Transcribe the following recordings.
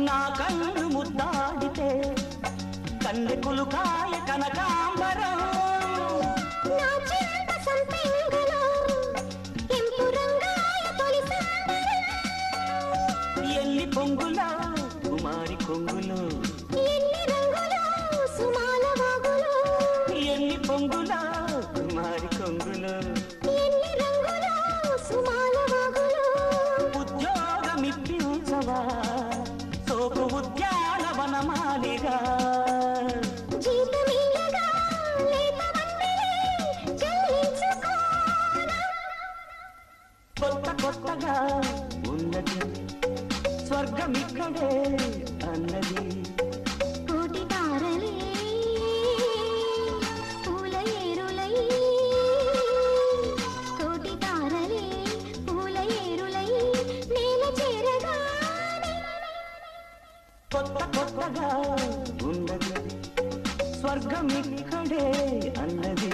నా కన్ను ముద్దాడితే కన్నెకులు కాయ కనకాంబరం నా చెంప సంపెంగలో ఎంపు రంగాయ తొలి సంబరం ఎల్లి పొంగులో కుమారి కొంగులో ఎన్ని రంగులో సుమాల వాగులో ఎల్లి పొంగులో కుమారి కొంగులో ఎన్ని రంగులో సుమాల వాగులో ఉద్యోగమిప్పించవా సోకు ఉద్యానవనమాలిగా జీతమియ్యగా లేత వన్నెలే చెల్లించుకోనా కొత్త కొత్తగా ఉన్నది స్వర్గమిక్కడే అన్నది కోటి తారలే పూల ఏరులై కోటి తారలే పూల ఏరులై నేల చేరగానే కొత్త కొత్తగా ఉన్నది స్వర్గమిక్కడే అన్నది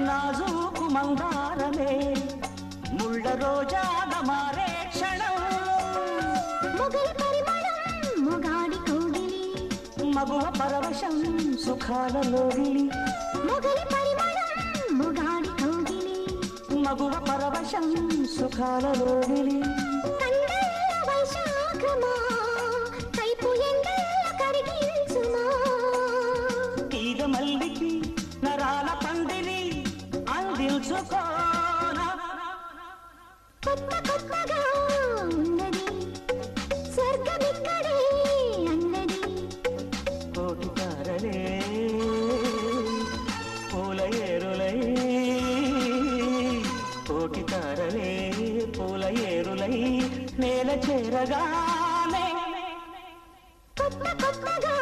నాజూకు మందారమే ముళ్ళ రోజాన మారే క్షణం మొగలి పరిమళం మొగాడి కౌగిలి మగువ పరవశం సుఖాలలోగిలి మొగలి పరిమళం మొగాడి కౌగిలి మగువ పరవశం సుఖాలలోగిలి కండల వైశాఖమా కైపు ఎండల కరిగించుమా తీగ మల్లికి నరాల పందిరి అందించుకోనా కొత్త కొత్తగా ఉన్నది స్వర్గమిక్కడే అన్నది కోటి తారలే పూల ఏరులై కోటి తారలే పూల ఏరులై నేల చేరగానే కొత్త కొత్తగా